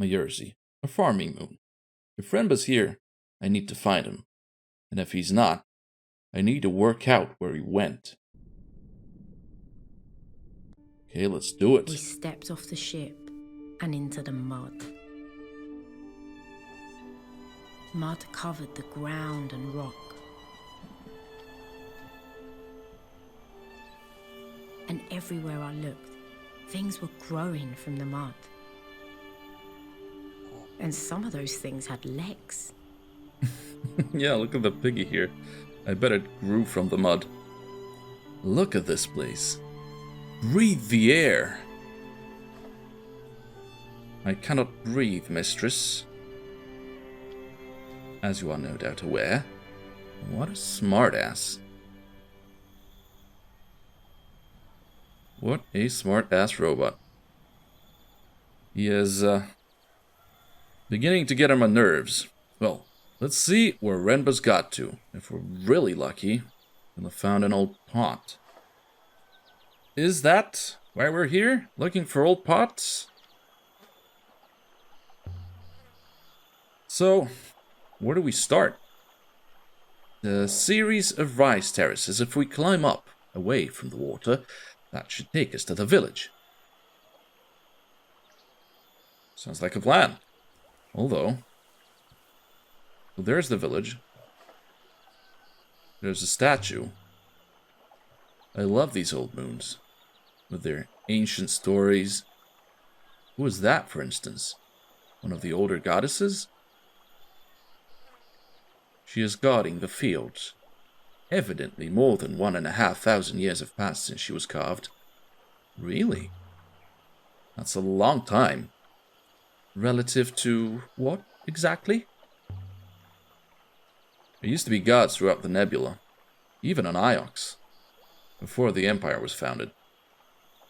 Jersey, a farming moon. If Renba's here, I need to find him. And if he's not, I need to work out where he went. Okay, let's do it. We stepped off the ship and into the mud. Mud covered the ground and rock. And everywhere I looked, things were growing from the mud. And some of those things had legs. Yeah, look at the piggy here. I bet it grew from the mud. Look at this place. Breathe the air. I cannot breathe, mistress. As you are no doubt aware. What a smartass. What a smart-ass robot. He is, beginning to get on my nerves. Well, let's see where Renba's got to. If we're really lucky, we'll have found an old pot. Is that why we're here? Looking for old pots? So, where do we start? The series of rise terraces. If we climb up, away from the water, that should take us to the village. Sounds like a plan. Although, well, there's the village. There's a statue. I love these old moons, with their ancient stories. Who is that, for instance? One of the older goddesses? She is guarding the fields. Evidently more than 1,500 years have passed since she was carved. Really? That's a long time. Relative to what, exactly? There used to be gods throughout the Nebula, even on Iox, before the Empire was founded.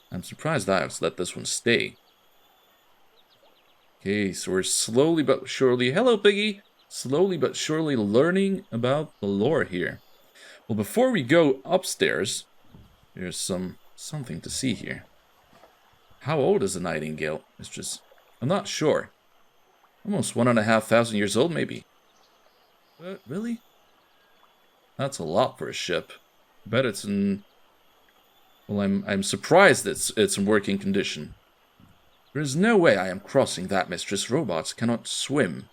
I'm surprised Iox let this one stay. Okay, so we're slowly but surely... Hello, Piggy! Slowly but surely learning about the lore here. Well, before we go upstairs, there's something to see here. How old is a nightingale, mistress? I'm not sure. Almost 1,500 years old, maybe. Really? That's a lot for a ship. I bet it's in... Well, I'm surprised it's in working condition. There is no way I am crossing that, mistress. Robots cannot swim.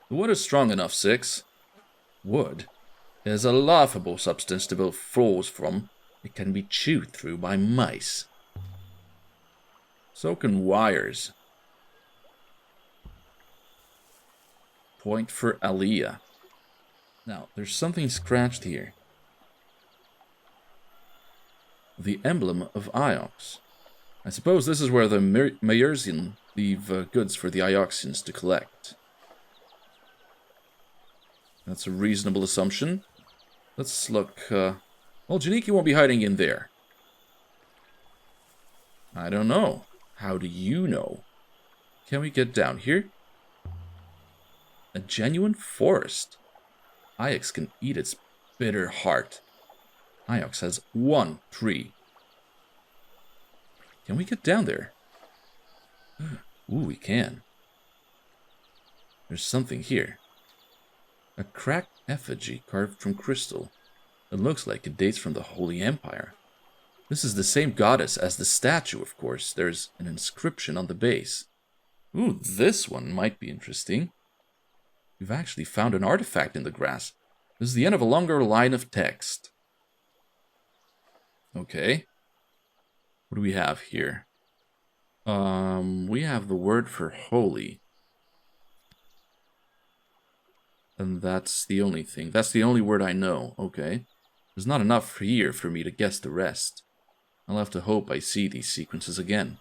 The wood is strong enough, Six. Wood is a laughable substance to build floors from. It can be chewed through by mice. So can wires. Point for Aliya. Now, there's something scratched here. The emblem of Iox. I suppose this is where the Mayersian leave goods for the Ioxians to collect. That's a reasonable assumption. Let's look. Well, Janiki won't be hiding in there. I don't know. How do you know? Can we get down here? A genuine forest. Iox can eat its bitter heart. Iox has one tree. Can we get down there? Ooh, we can. There's something here. A cracked effigy carved from crystal. It looks like it dates from the Holy Empire. This is the same goddess as the statue, of course. There's an inscription on the base. Ooh, this one might be interesting. We've actually found an artifact in the grass. This is the end of a longer line of text. Okay. What do we have here? We have the word for holy. And that's the only thing. That's the only word I know. Okay. There's not enough here for me to guess the rest. I'll have to hope I see these sequences again.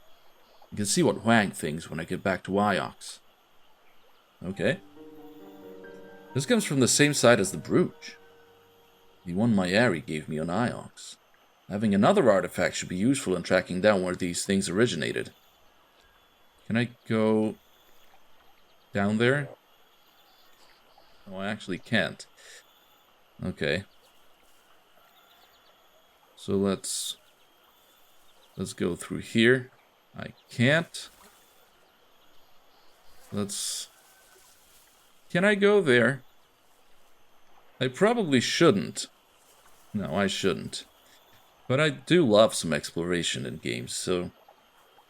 I can see what Huang thinks when I get back to Iox. Okay. This comes from the same side as the brooch. The one Mayari gave me on Iox. Having another artifact should be useful in tracking down where these things originated. Can I go down there? Oh, I actually can't. Okay. So let's go through here. I can't. Let's... Can I go there? I probably shouldn't. No, I shouldn't. But I do love some exploration in games, so...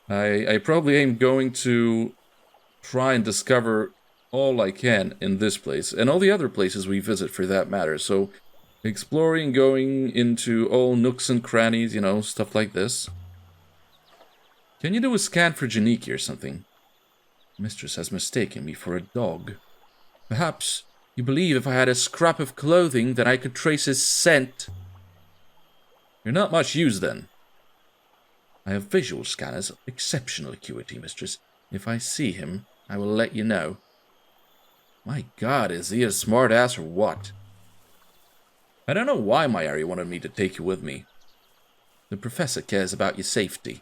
I probably am going to try and discover all I can in this place, and all the other places we visit for that matter, so... Exploring, going into all nooks and crannies, you know, stuff like this. Can you do a scan for Janiki or something? Mistress has mistaken me for a dog. Perhaps you believe if I had a scrap of clothing that I could trace his scent. You're not much use then. I have visual scanners of exceptional acuity, mistress. If I see him, I will let you know. My god, is he a smart-ass or what? I don't know why Mayari wanted me to take you with me. The professor cares about your safety.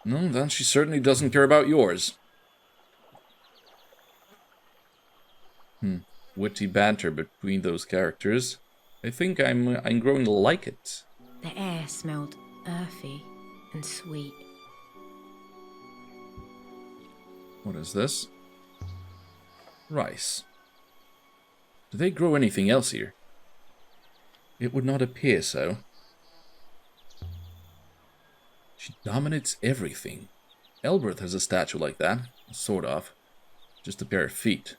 No, then she certainly doesn't care about yours. Witty banter between those characters. I think I'm growing to like it. The air smelled earthy and sweet. What is this? Rice. Do they grow anything else here? It would not appear so. She dominates everything. Elberth has a statue like that, sort of. Just a pair of feet.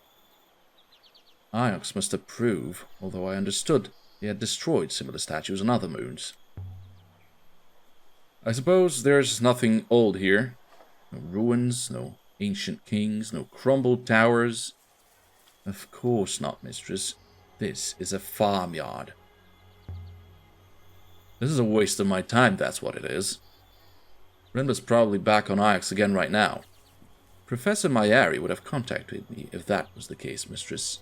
Iox must approve, although I understood they had destroyed similar statues on other moons. I suppose there's nothing old here. No ruins, no ancient kings, no crumbled towers. Of course not, mistress. This is a farmyard. This is a waste of my time, that's what it is. Renda's probably back on Iox again right now. Professor Mayari would have contacted me if that was the case, mistress.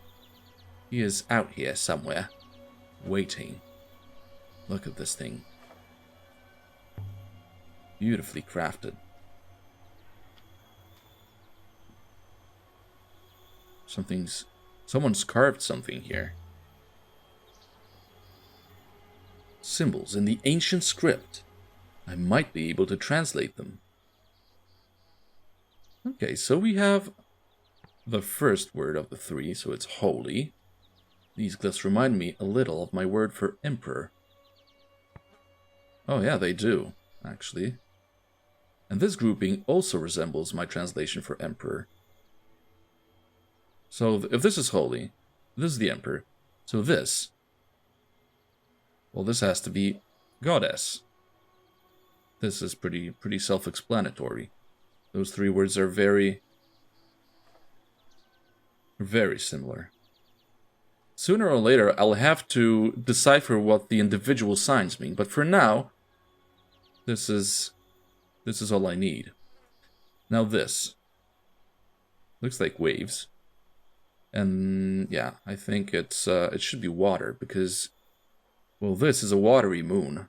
He is out here somewhere, waiting. Look at this thing. Beautifully crafted. Someone's carved something here. Symbols in the ancient script. I might be able to translate them. Okay, so we have the first word of the three, so it's holy. These glyphs remind me a little of my word for emperor. Oh yeah, they do, actually. And this grouping also resembles my translation for emperor. So if this is holy, this is the emperor. So this, well, this has to be goddess. This is pretty self-explanatory. Those three words are very similar. Sooner or later, I'll have to decipher what the individual signs mean, but for now, this is all I need. Now this looks like waves, and yeah, I think it should be water because, well, this is a watery moon,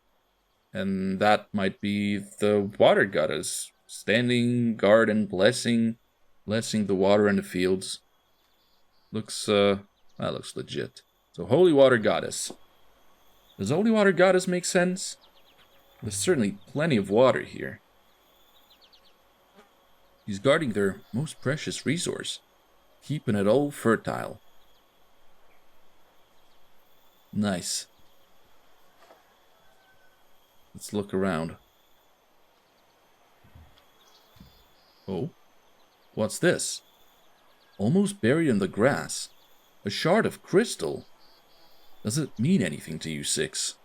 and that might be the water goddess standing guard and blessing the water and the fields. That looks legit. So, Holy Water Goddess. Does Holy Water Goddess make sense? There's certainly plenty of water here. He's guarding their most precious resource, keeping it all fertile. Nice. Let's look around. Oh, what's this? Almost buried in the grass. A shard of crystal. Does it mean anything to you, Six?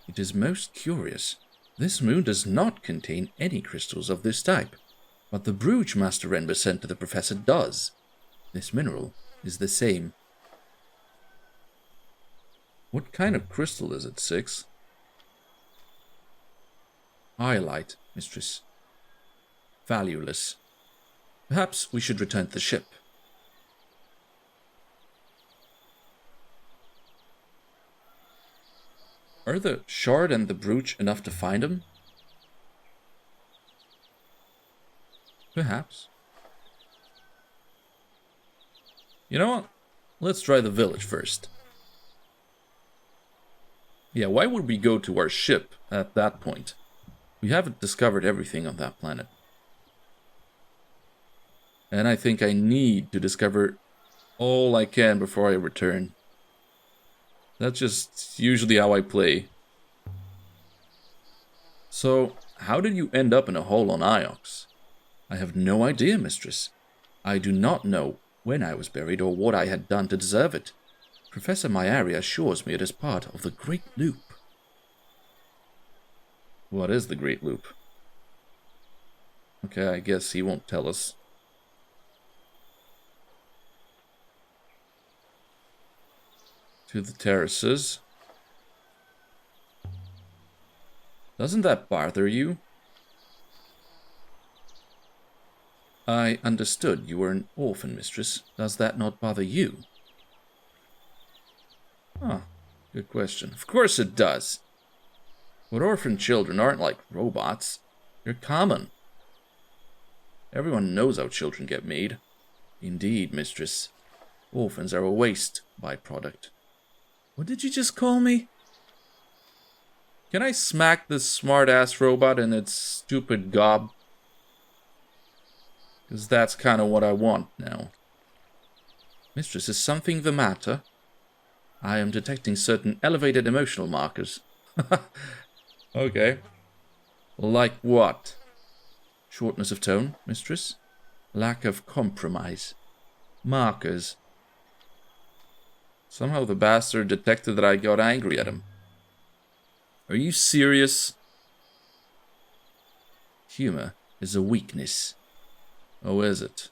It is most curious. This moon does not contain any crystals of this type, but the brooch Master Renber sent to the professor does. This mineral is the same. What kind of crystal is it, Six? Iolite, mistress. Valueless. Perhaps we should return to the ship. Are the shard and the brooch enough to find him? Perhaps. You know what? Let's try the village first. Yeah, why would we go to our ship at that point? We haven't discovered everything on that planet. And I think I need to discover all I can before I return. That's just usually how I play. So, how did you end up in a hole on Iox? I have no idea, mistress. I do not know when I was buried or what I had done to deserve it. Professor Myari assures me it is part of the Great Loop. What is the Great Loop? Okay, I guess he won't tell us. To the terraces. Doesn't that bother you? I understood you were an orphan, mistress. Does that not bother you? Huh, good question. Of course it does. But orphan children aren't like robots. They're common. Everyone knows how children get made. Indeed, mistress. Orphans are a waste byproduct. What did you just call me? Can I smack this smart-ass robot in its stupid gob? Because that's kind of what I want now. Mistress, is something the matter? I am detecting certain elevated emotional markers. Okay. Like what? Shortness of tone, mistress? Lack of compromise. Markers. Somehow the bastard detected that I got angry at him. Are you serious? Humor is a weakness. Oh, is it?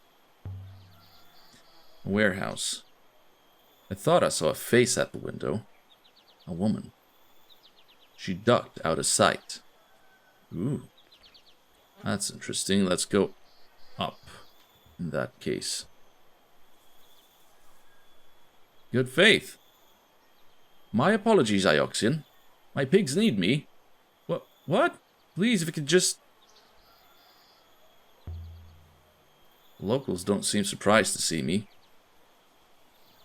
A warehouse. I thought I saw a face at the window. A woman. She ducked out of sight. Ooh. That's interesting. Let's go up in that case. Good faith. My apologies, Ioxian. My pigs need me. What? Please, if you could just... Locals don't seem surprised to see me.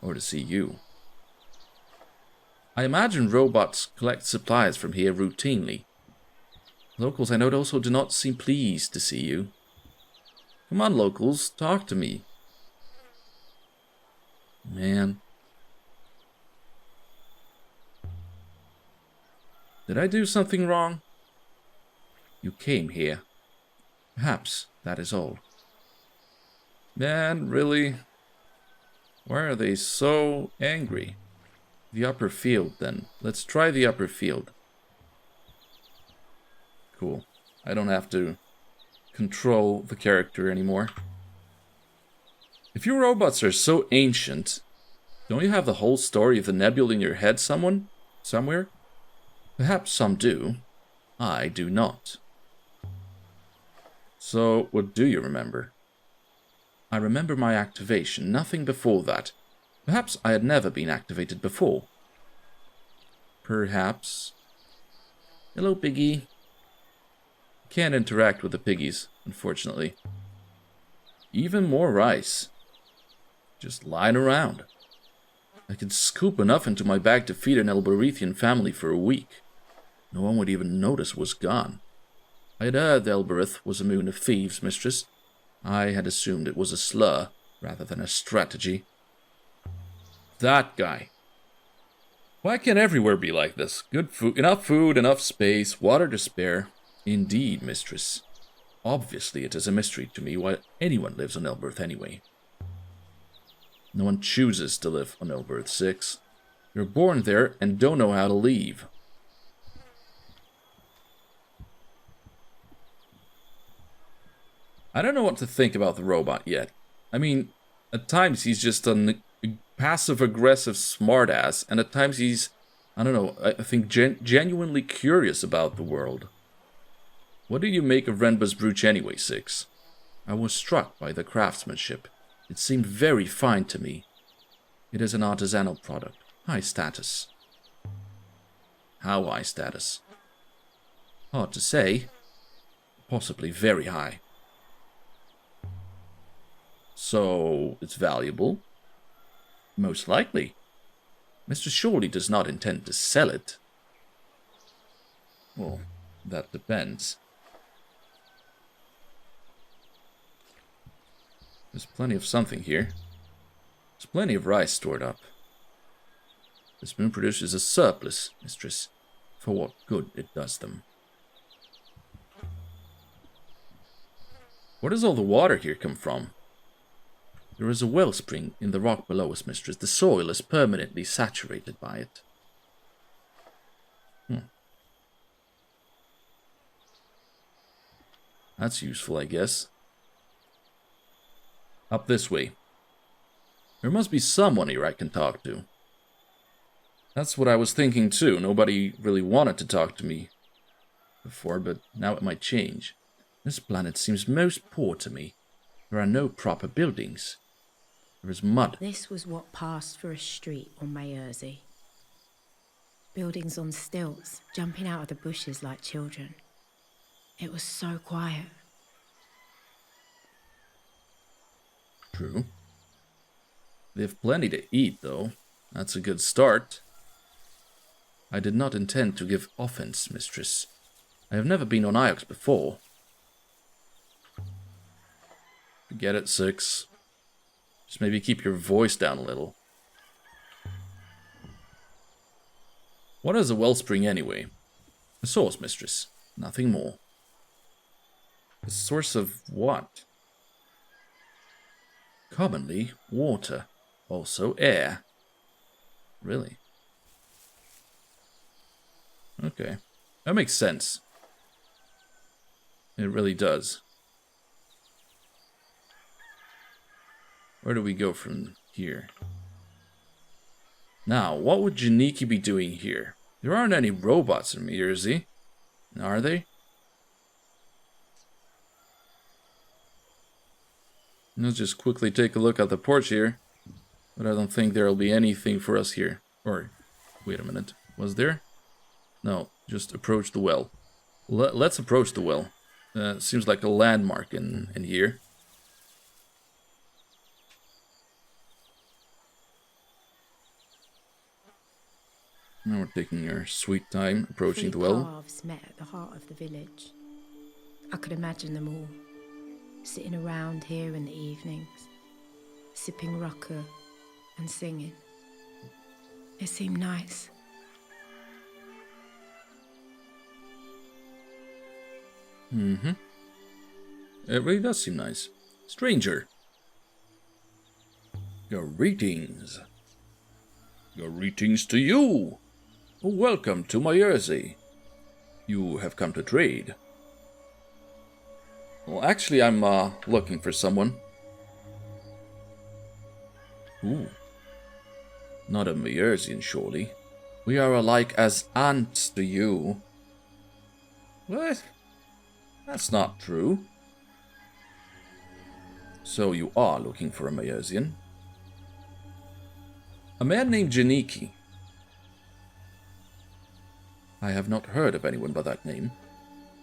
Or to see you. I imagine robots collect supplies from here routinely. Locals I know also do not seem pleased to see you. Come on, locals, talk to me. Man. Did I do something wrong? You came here. Perhaps that is all. Man, really? Why are they so angry? The upper field, then. Let's try the upper field. Cool. I don't have to control the character anymore. If your robots are so ancient, don't you have the whole story of the Nebula in your head somewhere? Perhaps some do. I do not. So, what do you remember? I remember my activation, nothing before that. Perhaps I had never been activated before. Perhaps. Hello, piggy. Can't interact with the piggies, unfortunately. Even more rice. Just lying around. I could scoop enough into my bag to feed an Elberethian family for a week. No one would even notice was gone. I had heard Elbereth was a moon of thieves, mistress. I had assumed it was a slur, rather than a strategy. That guy. Why can't everywhere be like this? Good food, enough space, water to spare. Indeed, mistress. Obviously it is a mystery to me why anyone lives on Elbereth anyway. No one chooses to live on Elbereth 6. You're born there and don't know how to leave. I don't know what to think about the robot yet. I mean, at times he's just a passive-aggressive smartass, and at times he's, I don't know, I think genuinely curious about the world. What do you make of Renba's brooch anyway, 6? I was struck by the craftsmanship. It seemed very fine to me. It is an artisanal product, high status. How high status? Hard to say. Possibly very high. So, it's valuable? Most likely. Mr. Shorley does not intend to sell it. Well, that depends. There's plenty of something here. There's plenty of rice stored up. This moon produces a surplus, mistress, for what good it does them. Where does all the water here come from? There is a wellspring in the rock below us, mistress. The soil is permanently saturated by it. That's useful, I guess. Up this way. There must be someone here I can talk to. That's what I was thinking too. Nobody really wanted to talk to me before, but now it might change. This planet seems most poor to me. There are no proper buildings. There is mud. This was what passed for a street on Mayerzi. Buildings on stilts, jumping out of the bushes like children. It was so quiet. True. They have plenty to eat, though. That's a good start. I did not intend to give offense, mistress. I have never been on Iox before. Forget it, 6. Just maybe keep your voice down a little. What is a wellspring anyway? A source, mistress. Nothing more. A source of what? Commonly, water. Also air. Really? Okay. That makes sense. It really does. Where do we go from here? Now, what would Janiki be doing here? There aren't any robots in Mayerzi, are they? Let's just quickly take a look at the porch here. But I don't think there'll be anything for us here. Or, wait a minute. Was there? No, just approach the well. Let's approach the well. Seems like a landmark in here. Now we're taking our sweet time approaching the well. Calves met at the heart of the village. I could imagine them all, sitting around here in the evenings, sipping rocker and singing. It seemed nice. Mm-hmm. It really does seem nice. Stranger. Greetings. Greetings to you. Welcome to Mayerzi. You have come to trade. Well, actually, I'm looking for someone. Ooh. Not a Mayerzian, surely. We are alike as ants to you. What? That's not true. So you are looking for a Mayerzian? A man named Janiki. I have not heard of anyone by that name.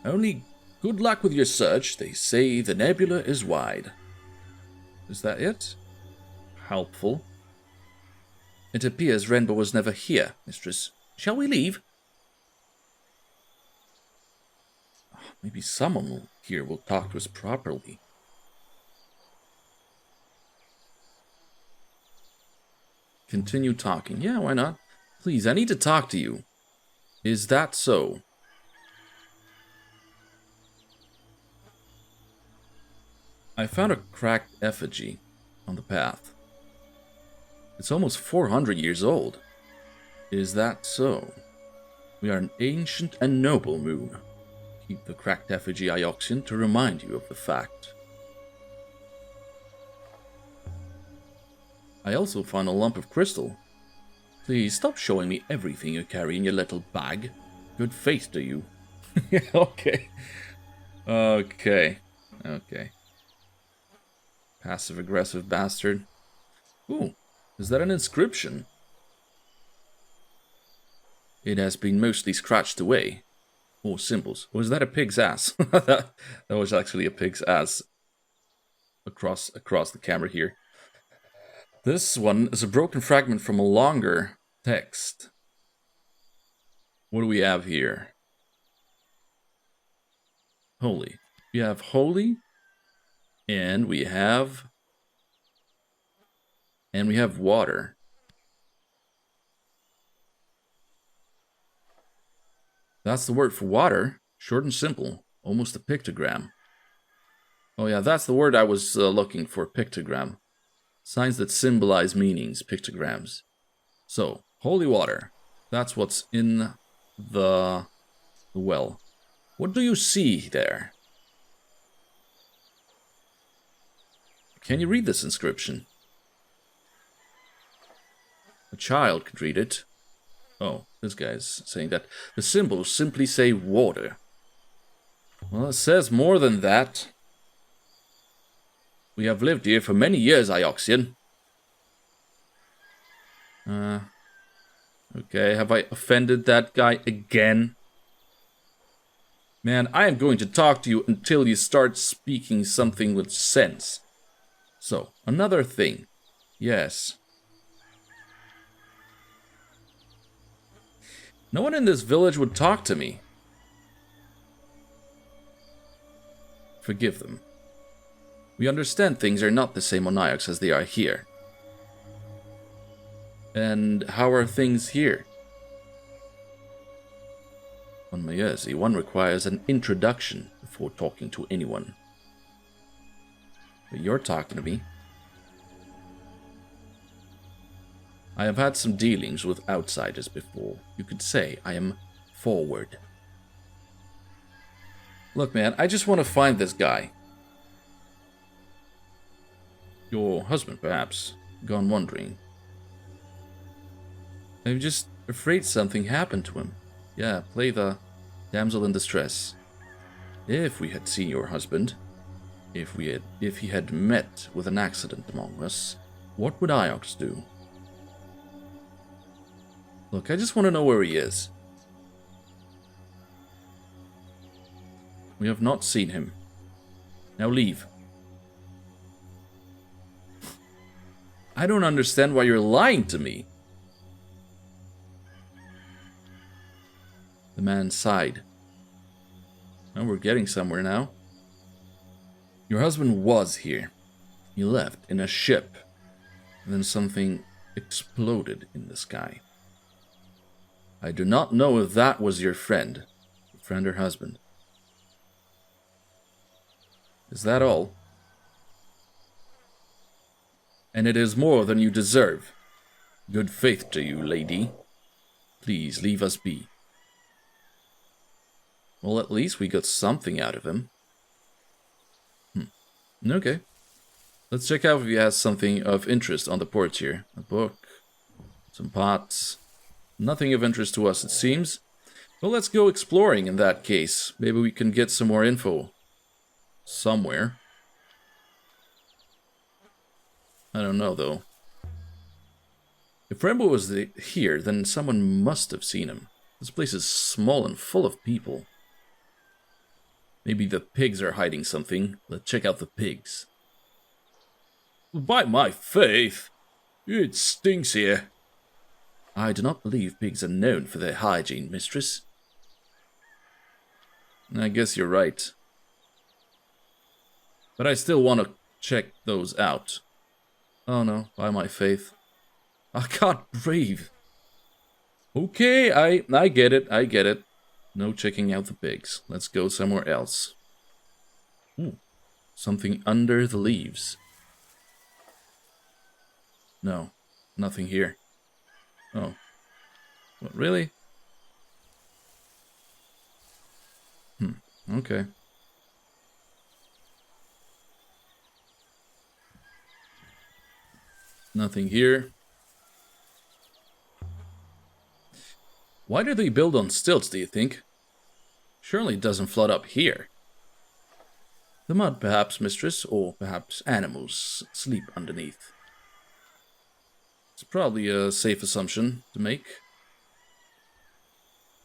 Only good luck with your search. They say the Nebula is wide. Is that it? Helpful. It appears Rainbow was never here, mistress. Shall we leave? Maybe someone here will talk to us properly. Continue talking. Yeah, why not? Please, I need to talk to you. Is that so? I found a cracked effigy on the path. It's almost 400 years old. Is that so? We are an ancient and noble moon. Keep the cracked effigy Ioxian to remind you of the fact. I also found a lump of crystal. Please stop showing me everything you carry in your little bag. Good faith to you. Okay. Okay. Passive-aggressive bastard. Ooh, is that an inscription? It has been mostly scratched away. Or symbols. Or is that a pig's ass? that was actually a pig's ass. Across the camera here. This one is a broken fragment from a longer text. What do we have here? Holy. We have holy, and we have And we have water. That's the word for water. Short and simple. Almost a pictogram. Oh yeah, that's the word I was looking for, pictogram. Signs that symbolize meanings, pictograms. So, holy water. That's what's in the well. What do you see there? Can you read this inscription? A child could read it. Oh, this guy's saying that. The symbols simply say water. Well, it says more than that. We have lived here for many years, Ioxian. Okay, have I offended that guy again? Man, I am going to talk to you until you start speaking something with sense. So, another thing. Yes. No one in this village would talk to me. Forgive them. We understand things are not the same on Iox as they are here. And how are things here? On Mayerzi, one requires an introduction before talking to anyone. But you're talking to me. I have had some dealings with outsiders before. You could say I am forward. Look, man, I just want to find this guy. Your husband, perhaps, gone wandering. I'm just afraid something happened to him. Yeah, play the damsel in distress. If we had seen your husband, if he had met with an accident among us, what would Iox do? Look, I just want to know where he is. We have not seen him. Now leave. I don't understand why you're lying to me. The man sighed. Well, we're getting somewhere now. Your husband was here. He left in a ship. And then something exploded in the sky. I do not know if that was your friend or husband. Is that all? And it is more than you deserve. Good faith to you, lady. Please leave us be. Well, at least we got something out of him. Okay. Let's check out if he has something of interest on the porch here. A book. Some pots. Nothing of interest to us, it seems. Well, let's go exploring in that case. Maybe we can get some more info. Somewhere. I don't know, though. If Rembo was here, then someone must have seen him. This place is small and full of people. Maybe the pigs are hiding something. Let's check out the pigs. By my faith, it stinks here. I do not believe pigs are known for their hygiene, mistress. I guess you're right. But I still want to check those out. Oh no, by my faith. I can't breathe. Okay, I get it. No checking out the pigs. Let's go somewhere else. Ooh, something under the leaves. No, nothing here. Oh. What, really? Okay. Nothing here. Why do they build on stilts, do you think? Surely it doesn't flood up here. The mud, perhaps, mistress, or perhaps animals sleep underneath. It's probably a safe assumption to make.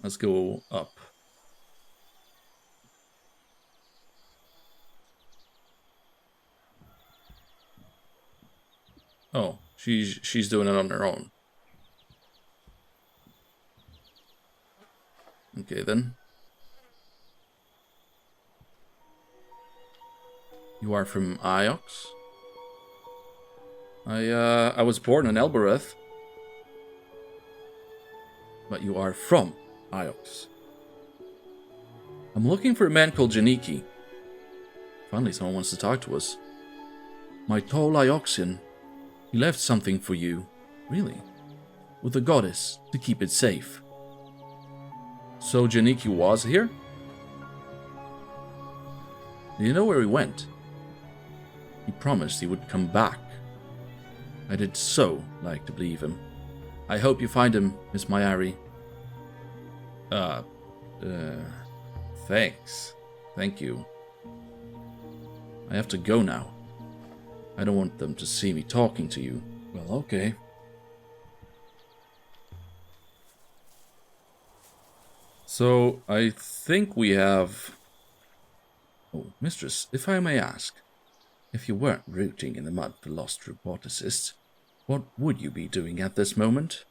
Let's go up. Oh, she's doing it on her own. Okay, then. You are from Iox? I was born in Elbereth. But you are from Iox. I'm looking for a man called Janiki. Finally, someone wants to talk to us. My tall Ioxian, he left something for you. Really? With the goddess, to keep it safe. So Janiki was here? Do you know where he went? He promised he would come back. I did so like to believe him. I hope you find him, Miss Mayari. Thanks. Thank you. I have to go now. I don't want them to see me talking to you. Well, okay. So, I think we have... Oh, mistress, if I may ask, if you weren't rooting in the mud for lost roboticists, what would you be doing at this moment?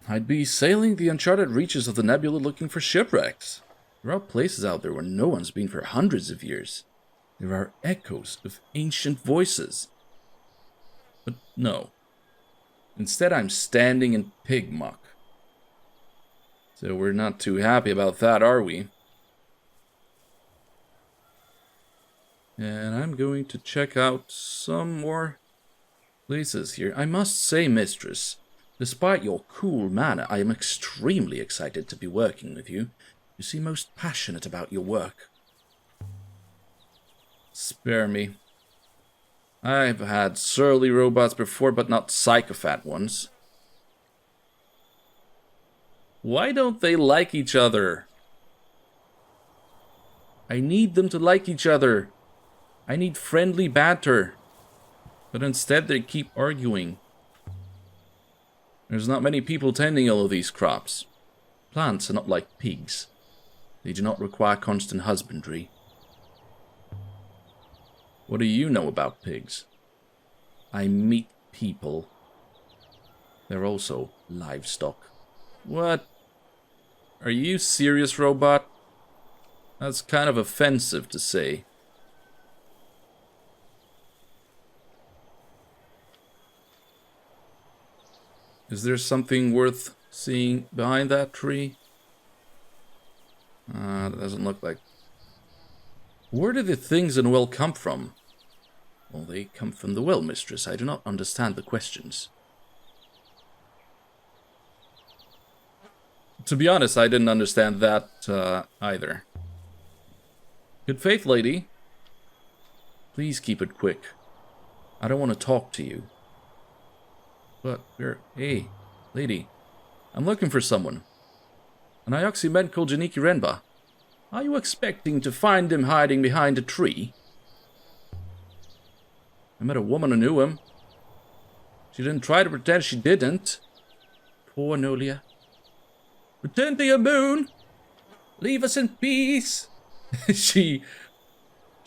I'd be sailing the uncharted reaches of the Nebula looking for shipwrecks. There are places out there where no one's been for hundreds of years. There are echoes of ancient voices. But no. Instead, I'm standing in pig muck. So we're not too happy about that, are we? And I'm going to check out some more places here. I must say, mistress, despite your cool manner, I am extremely excited to be working with you. You seem most passionate about your work. Spare me. I've had surly robots before, but not psychopath ones. Why don't they like each other? I need them to like each other. I need friendly banter. But instead they keep arguing. There's not many people tending all of these crops. Plants are not like pigs. They do not require constant husbandry. What do you know about pigs? I meet people. They're also livestock. What? Are you serious, robot? That's kind of offensive to say. Is there something worth seeing behind that tree? That doesn't look like... Where do the things in the well come from? Well, they come from the well, mistress. I do not understand the questions. To be honest, I didn't understand that either. Good faith, lady. Please keep it quick. I don't want to talk to you. But, hey, lady. I'm looking for someone. An Ioxi man called Janiki Renba. Are you expecting to find him hiding behind a tree? I met a woman who knew him. She didn't try to pretend she didn't. Poor Nolia. Return to your moon! Leave us in peace! She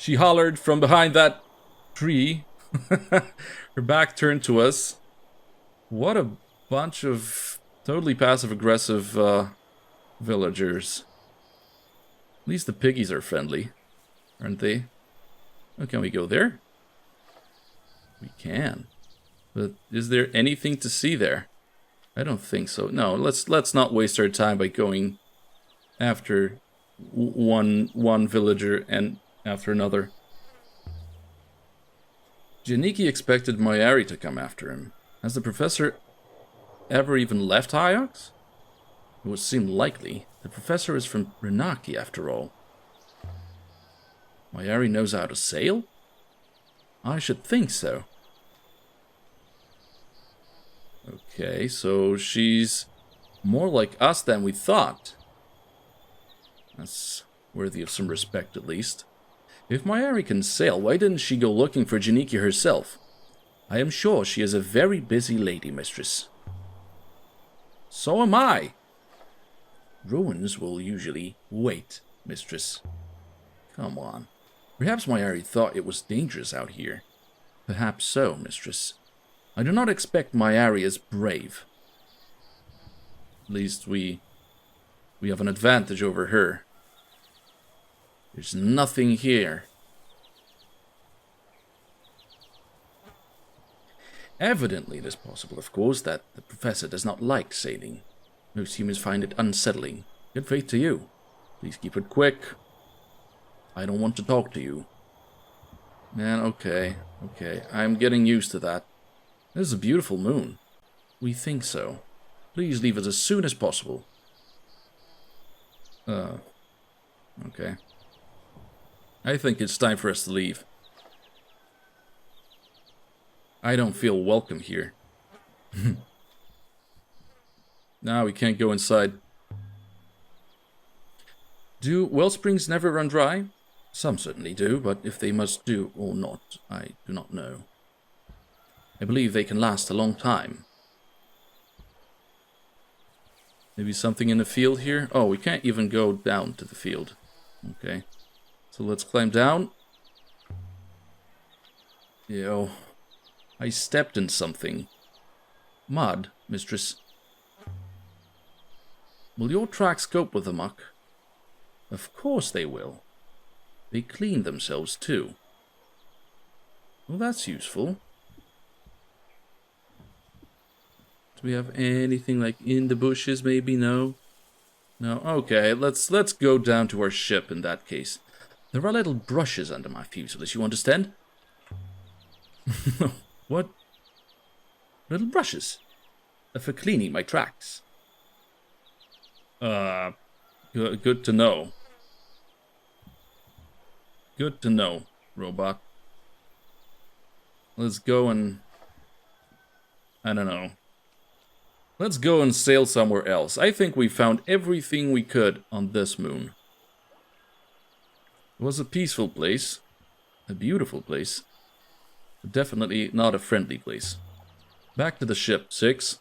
hollered from behind that tree. Her back turned to us. What a bunch of totally passive-aggressive villagers. At least the piggies are friendly, aren't they? Oh, can we go there? We can. But is there anything to see there? I don't think so. No, let's not waste our time by going after one villager and after another. Janiki expected Mayari to come after him. Has the professor ever even left Iox? It would seem likely. The professor is from Renaki, after all. Mayari knows how to sail? I should think so. Okay, so she's more like us than we thought. That's worthy of some respect, at least. If Mayari can sail, why didn't she go looking for Janiki herself? I am sure she is a very busy lady, mistress. So am I. Ruins will usually wait, mistress. Come on. Perhaps Mayari thought it was dangerous out here. Perhaps so, mistress. I do not expect Mayari as brave. At least we have an advantage over her. There's nothing here. Evidently, it is possible, of course, that the professor does not like sailing. Most humans find it unsettling. Good faith to you. Please keep it quick. I don't want to talk to you. Man, okay. I'm getting used to that. This is a beautiful moon. We think so. Please leave us as soon as possible. Okay. I think it's time for us to leave. I don't feel welcome here. No, we can't go inside. Do well springs never run dry? Some certainly do, but if they must do or not, I do not know. I believe they can last a long time. Maybe something in the field here? Oh, we can't even go down to the field. Okay. So let's climb down. Yo. I stepped in something. Mud, mistress. Will your tracks cope with the muck? Of course they will. They clean themselves too. Well, that's useful. Do we have anything like in the bushes? Maybe no. No. Okay, let's go down to our ship in that case. There are little brushes under my fuselage. You understand? What? Little brushes for cleaning my tracks. Good to know. Good to know, robot. Let's go and... I don't know. Let's go and sail somewhere else. I think we found everything we could on this moon. It was a peaceful place. A beautiful place. But definitely not a friendly place. Back to the ship, 6.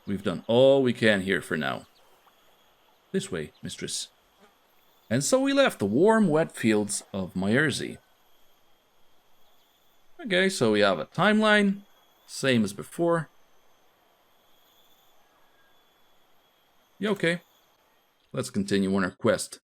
We've done all we can here for now. This way, mistress. And so we left the warm, wet fields of Myersey. Okay, so we have a timeline. Same as before. Yeah, okay. Let's continue on our quest.